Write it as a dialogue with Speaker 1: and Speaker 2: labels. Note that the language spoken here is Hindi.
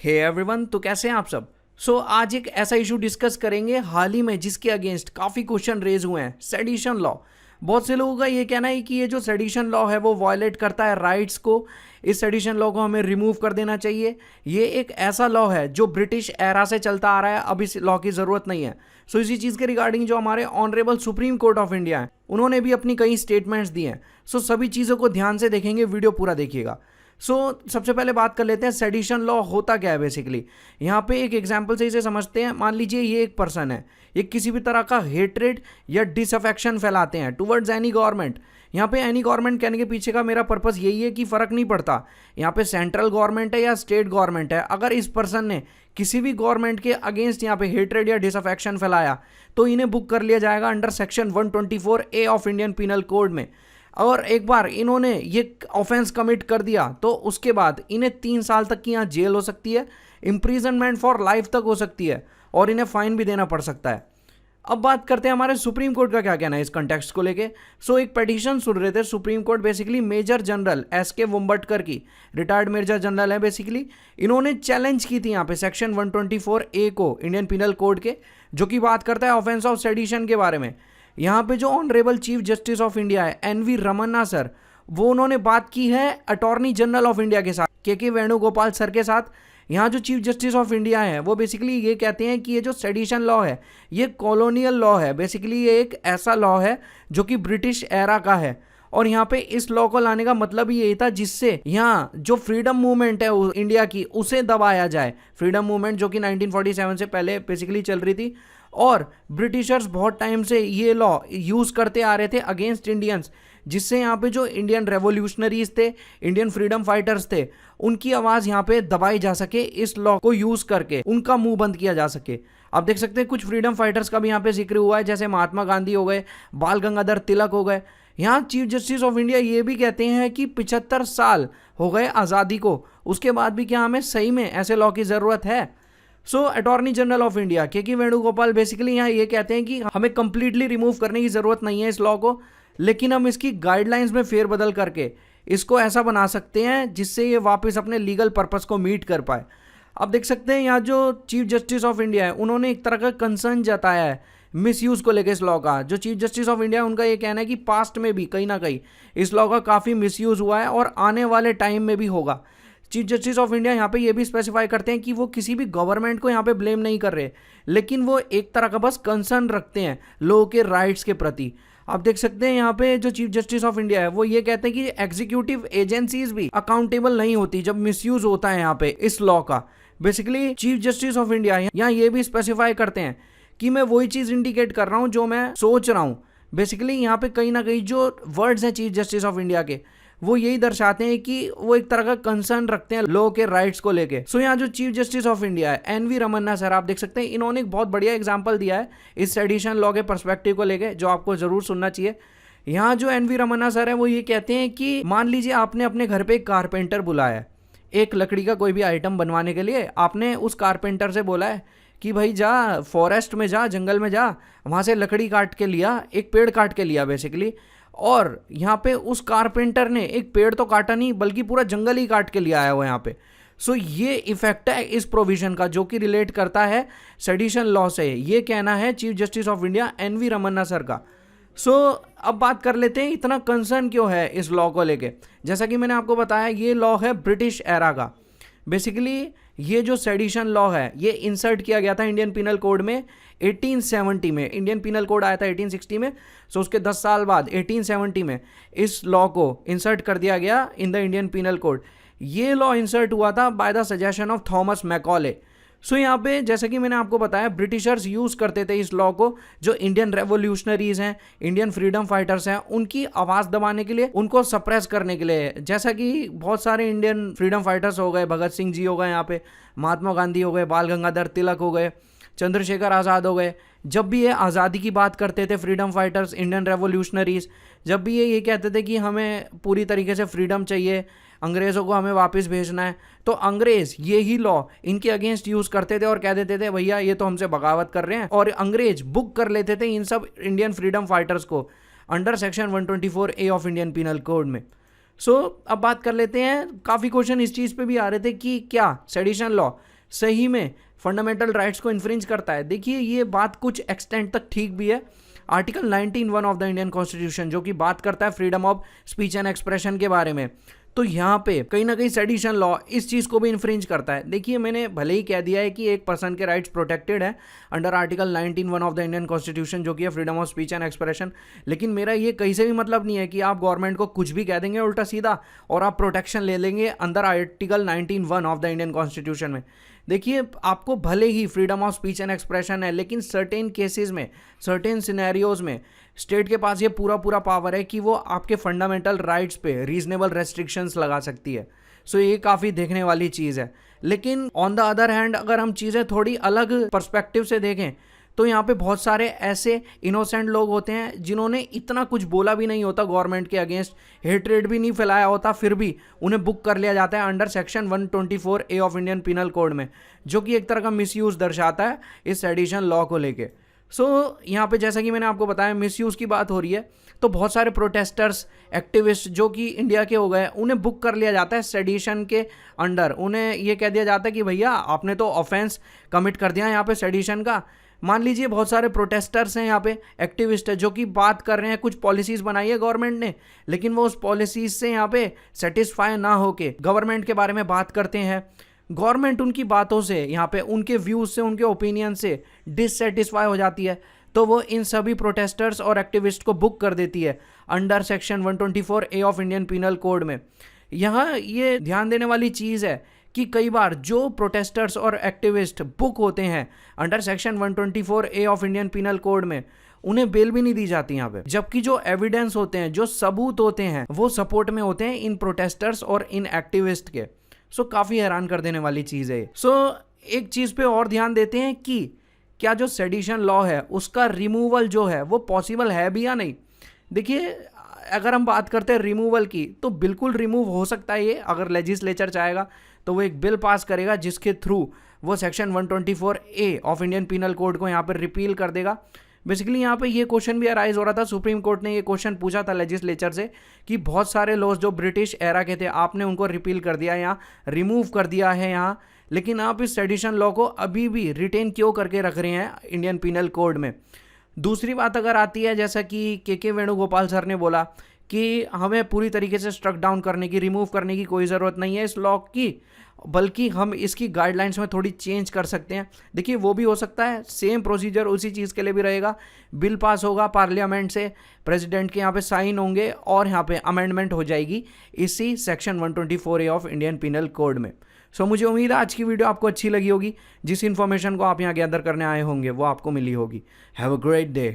Speaker 1: हे एवरीवन, तो कैसे हैं आप सब। आज एक ऐसा इशू डिस्कस करेंगे हाल ही में जिसके अगेंस्ट काफ़ी क्वेश्चन रेज हुए हैं, सेडिशन लॉ। बहुत से लोगों का ये कहना है कि ये जो सेडिशन लॉ है वो वायलेट करता है राइट्स को। इस सेडिशन लॉ को हमें रिमूव कर देना चाहिए। ये एक ऐसा लॉ है जो ब्रिटिश एरा से चलता आ रहा है, अब इस लॉ की ज़रूरत नहीं है। इसी चीज़ के रिगार्डिंग जो हमारे honourable supreme court of India है उन्होंने भी अपनी कई स्टेटमेंट्स दी हैं। सभी चीज़ों को ध्यान से देखेंगे, वीडियो पूरा देखिएगा। सबसे पहले बात कर लेते हैं सेडिशन लॉ होता क्या है। बेसिकली यहाँ पे एक एग्जांपल से इसे समझते हैं। मान लीजिए ये एक पर्सन है, ये किसी भी तरह का हेट्रेड या डिसअफेक्शन फैलाते हैं टुवर्ड्स एनी गवर्नमेंट। यहाँ पे एनी गवर्नमेंट कहने के पीछे का मेरा पर्पस यही है कि फ़र्क नहीं पड़ता यहाँ पे सेंट्रल गवर्नमेंट है या स्टेट गवर्नमेंट है। अगर इस पर्सन ने किसी भी गवर्नमेंट के अगेंस्ट यहाँ पे हेट्रेड या डिसअफेक्शन फैलाया तो इन्हें बुक कर लिया जाएगा under section 124A of Indian penal code में। और एक बार इन्होंने ये ऑफेंस कमिट कर दिया तो उसके बाद इन्हें 3 साल तक की यहाँ जेल हो सकती है, इम्प्रीजनमेंट फॉर लाइफ तक हो सकती है और इन्हें फाइन भी देना पड़ सकता है। अब बात करते हैं हमारे सुप्रीम कोर्ट का क्या कहना है इस कंटेक्स्ट को लेके। एक पिटीशन सुन रहे थे supreme court, basically major general SK Vombatkere की, रिटायर्ड मेजर जनरल है बेसिकली। इन्होंने चैलेंज की थी यहाँ पे सेक्शन 124A को इंडियन पीनल कोड के, जो कि बात करता है ऑफेंस ऑफ सेडिशन के बारे में। यहाँ पे जो honourable chief justice of India है NV रमन्ना सर, वो उन्होंने बात की है अटॉर्नी जनरल ऑफ इंडिया के साथ, KK वेणुगोपाल सर के साथ। यहाँ जो चीफ जस्टिस ऑफ इंडिया है वो बेसिकली ये कहते हैं कि ये जो सेडिशन लॉ है ये कॉलोनियल लॉ है। बेसिकली ये एक ऐसा लॉ है जो कि ब्रिटिश एरा का है और यहाँ पे इस लॉ को लाने का मतलब ही यही था जिससे यहाँ जो फ्रीडम मूवमेंट है इंडिया की उसे दबाया जाए। फ्रीडम मूवमेंट जो कि 1947 से पहले बेसिकली चल रही थी और ब्रिटिशर्स बहुत टाइम से ये लॉ यूज़ करते आ रहे थे अगेंस्ट इंडियंस, जिससे यहाँ पे जो इंडियन रेवोल्यूशनरीज थे, इंडियन फ्रीडम फाइटर्स थे, उनकी आवाज़ यहाँ पे दबाई जा सके, इस लॉ को यूज़ करके उनका मुंह बंद किया जा सके। आप देख सकते हैं कुछ फ्रीडम फाइटर्स का भी यहाँ पे जिक्र हुआ है, जैसे महात्मा गांधी हो गए, बाल गंगाधर तिलक हो गए। यहाँ चीफ जस्टिस ऑफ इंडिया ये भी कहते हैं कि 75 साल हो गए आज़ादी को, उसके बाद भी क्या हमें सही में ऐसे लॉ की ज़रूरत है। Attorney general of India KK Venugopal basically यहाँ ये कहते हैं कि हमें कंप्लीटली रिमूव करने की ज़रूरत नहीं है इस लॉ को, लेकिन हम इसकी गाइडलाइंस में फेरबदल करके इसको ऐसा बना सकते हैं जिससे ये वापस अपने लीगल पर्पस को मीट कर पाए। अब देख सकते हैं यहाँ जो चीफ जस्टिस ऑफ इंडिया है उन्होंने एक तरह का कंसर्न जताया है मिसयूज़ को लेकर इस लॉ का। जो चीफ जस्टिस ऑफ इंडिया उनका ये कहना है कि पास्ट में भी कहीं ना कहीं इस लॉ का काफ़ी मिसयूज़ हुआ है और आने वाले टाइम में भी होगा। चीफ जस्टिस ऑफ इंडिया यहाँ पे ये भी स्पेसिफाई करते हैं कि वो किसी भी गवर्नमेंट को यहाँ पे ब्लेम नहीं कर रहे, लेकिन वो एक तरह का बस कंसर्न रखते हैं लोगों के राइट्स के प्रति। आप देख सकते हैं यहाँ पे जो चीफ जस्टिस ऑफ इंडिया है वो ये कहते हैं कि एग्जीक्यूटिव एजेंसीज भी अकाउंटेबल नहीं होती जब मिसयूज होता है यहाँ पे इस लॉ का। Basically chief justice of India यहाँ ये भी स्पेसिफाई करते हैं कि मैं वही चीज़ इंडिकेट कर रहा हूँ जो मैं सोच रहा हूँ। बेसिकली यहाँ पे कहीं ना कहीं जो वर्ड्स हैं चीफ जस्टिस ऑफ इंडिया के वो यही दर्शाते हैं कि वो एक तरह का कंसर्न रखते हैं लोगों के राइट्स को लेके। यहाँ जो चीफ जस्टिस ऑफ इंडिया है NV रमन्ना सर, आप देख सकते हैं इन्होंने एक बहुत बढ़िया एग्जांपल दिया है इस सेडिशन लॉ के पर्सपेक्टिव को लेके, जो आपको जरूर सुनना चाहिए। यहाँ जो NV रमन्ना सर है वो ये कहते हैं कि मान लीजिए आपने अपने घर पे एक कारपेंटर बुलाया है एक लकड़ी का कोई भी आइटम बनवाने के लिए। आपने उस कारपेंटर से बोला है कि भाई जा फॉरेस्ट में जा, जंगल में जा, वहाँ से लकड़ी काट के लिया, एक पेड़ काट के लिया बेसिकली। और यहाँ पे उस कारपेंटर ने एक पेड़ तो काटा नहीं बल्कि पूरा जंगल ही काट के लिया आया वो यहाँ पे। ये इफेक्ट है इस प्रोविजन का जो कि रिलेट करता है सेडिशन लॉ से। ये कहना है chief justice of India NV Ramana sir का। अब बात कर लेते हैं इतना कंसर्न क्यों है इस लॉ को लेके। जैसा कि मैंने आपको बताया ये लॉ है ब्रिटिश एरा का। बेसिकली ये जो सेडिशन लॉ है ये इंसर्ट किया गया था इंडियन पीनल कोड में 1870 में। इंडियन पीनल कोड आया था 1860 में, उसके 10 साल बाद 1870 में इस लॉ को इंसर्ट कर दिया गया in the Indian penal code. ये लॉ इंसर्ट हुआ था by the suggestion of Thomas Macaulay. यहाँ पे जैसे कि मैंने आपको बताया ब्रिटिशर्स यूज़ करते थे इस लॉ को, जो इंडियन रेवोल्यूशनरीज हैं, इंडियन फ्रीडम फाइटर्स हैं, उनकी आवाज़ दबाने के लिए, उनको सप्रेस करने के लिए। जैसा कि बहुत सारे इंडियन फ्रीडम फाइटर्स हो गए, भगत सिंह जी हो गए, यहाँ पे महात्मा गांधी हो गए, बाल गंगाधर तिलक हो गए, चंद्रशेखर आज़ाद हो गए। जब भी ये आज़ादी की बात करते थे फ्रीडम फाइटर्स, इंडियन रेवोल्यूशनरीज, जब भी ये कहते थे कि हमें पूरी तरीके से फ्रीडम चाहिए, अंग्रेज़ों को हमें वापस भेजना है, तो अंग्रेज़ यही लॉ इनके अगेंस्ट यूज़ करते थे और कह देते थे भैया ये तो हमसे बगावत कर रहे हैं, और अंग्रेज़ बुक कर लेते थे इन सब इंडियन फ्रीडम फाइटर्स को under section 124A of Indian penal code में। अब बात कर लेते हैं, काफ़ी क्वेश्चन इस चीज़ पे भी आ रहे थे कि क्या सेडिशन लॉ सही में फंडामेंटल राइट्स को इन्फ्रिंज करता है। देखिए ये बात कुछ एक्सटेंट तक ठीक भी है। Article 19(1) of the Indian constitution जो कि बात करता है freedom of speech and expression के बारे में, तो यहाँ पे कहीं ना कहीं सेडिशन लॉ इस चीज़ को भी इन्फ्रिंज करता है। देखिए मैंने भले ही कह दिया है कि एक पर्सन के राइट्स प्रोटेक्टेड है under article 19(1) of the Indian constitution जो कि है freedom of speech and expression, लेकिन मेरा ये कहीं से भी मतलब नहीं है कि आप गवर्नमेंट को कुछ भी कह देंगे उल्टा सीधा और आप प्रोटेक्शन ले लेंगे अंदर article 19(1) of the Indian constitution में। देखिए आपको भले ही freedom of speech and expression है, लेकिन सर्टेन केसेस में, सर्टेन सिनेरियोज में स्टेट के पास ये पूरा पावर है कि वो आपके फंडामेंटल राइट्स पे रीजनेबल रेस्ट्रिक्शंस लगा सकती है। सो ये काफ़ी देखने वाली चीज़ है। लेकिन ऑन द अदर हैंड अगर हम चीज़ें थोड़ी अलग पर्सपेक्टिव से देखें तो यहाँ पे बहुत सारे ऐसे इनोसेंट लोग होते हैं जिन्होंने इतना कुछ बोला भी नहीं होता गवर्नमेंट के अगेंस्ट, हेट्रेड भी नहीं फैलाया होता, फिर भी उन्हें बुक कर लिया जाता है under section 124A of Indian penal code में, जो कि एक तरह का मिसयूज़ दर्शाता है इस सेडिशन लॉ को लेके। यहाँ पे जैसा कि मैंने आपको बताया मिसयूज़ की बात हो रही है, तो बहुत सारे प्रोटेस्टर्स, एक्टिविस्ट जो कि इंडिया के हो गए, उन्हें बुक कर लिया जाता है सेडिशन के अंडर। उन्हें ये कह दिया जाता है कि भैया आपने तो ऑफेंस कमिट कर दिया यहाँ पे सेडिशन का। मान लीजिए बहुत सारे प्रोटेस्टर्स हैं यहाँ पे, एक्टिविस्ट है जो कि बात कर रहे हैं, कुछ पॉलिसीज़ बनाई है गवर्नमेंट ने, लेकिन वो उस पॉलिसीज़ से यहाँ पे सेटिस्फाई ना होके गवर्नमेंट के बारे में बात करते हैं। गवर्नमेंट उनकी बातों से, यहाँ पे उनके व्यूज़ से, उनके ओपिनियन से डिससेटिस्फाई हो जाती है, तो वो इन सभी प्रोटेस्टर्स और एक्टिविस्ट को बुक कर देती है under section 124A of Indian penal code में। यहाँ ये ध्यान देने वाली चीज़ है कि कई बार जो प्रोटेस्टर्स और एक्टिविस्ट बुक होते हैं under section 124A of Indian penal code में, उन्हें बेल भी नहीं दी जाती यहाँ पे, जबकि जो एविडेंस होते हैं, जो सबूत होते हैं, वो सपोर्ट में होते हैं इन प्रोटेस्टर्स और इन एक्टिविस्ट के। सो काफ़ी हैरान कर देने वाली चीज़ है। एक चीज़ पे और ध्यान देते हैं कि क्या जो सेडिशन लॉ है उसका रिमूवल जो है वो पॉसिबल है भी या नहीं। देखिए अगर हम बात करते हैं रिमूवल की, तो बिल्कुल रिमूव हो सकता है ये, अगर लेजिस्लेचर चाहेगा तो वो एक बिल पास करेगा जिसके थ्रू वो section 124A of Indian penal code को यहाँ पर रिपील कर देगा। बेसिकली यहाँ पे ये क्वेश्चन भी अराइज हो रहा था, सुप्रीम कोर्ट ने ये क्वेश्चन पूछा था लेजिस्लेचर से कि बहुत सारे लॉज जो ब्रिटिश एरा के थे आपने उनको रिपील कर दिया, यहाँ रिमूव कर दिया है यहाँ, लेकिन आप इस सेडिशन लॉ को अभी भी रिटेन क्यों करके रख रहे हैं इंडियन पिनल कोड में। दूसरी बात अगर आती है, जैसा कि के वेणुगोपाल सर ने बोला कि हमें पूरी तरीके से स्ट्रक डाउन करने की, रिमूव करने की कोई ज़रूरत नहीं है इस लॉ की, बल्कि हम इसकी गाइडलाइंस में थोड़ी चेंज कर सकते हैं। देखिए वो भी हो सकता है, सेम प्रोसीजर उसी चीज़ के लिए भी रहेगा। बिल पास होगा पार्लियामेंट से, प्रेसिडेंट के यहाँ पे साइन होंगे और यहाँ पे अमेंडमेंट हो जाएगी इसी section 124A of Indian penal code में। मुझे उम्मीद है आज की वीडियो आपको अच्छी लगी होगी, जिस इन्फॉर्मेशन को आप यहाँ गैदर करने आए होंगे वो आपको मिली होगी। Have a great day.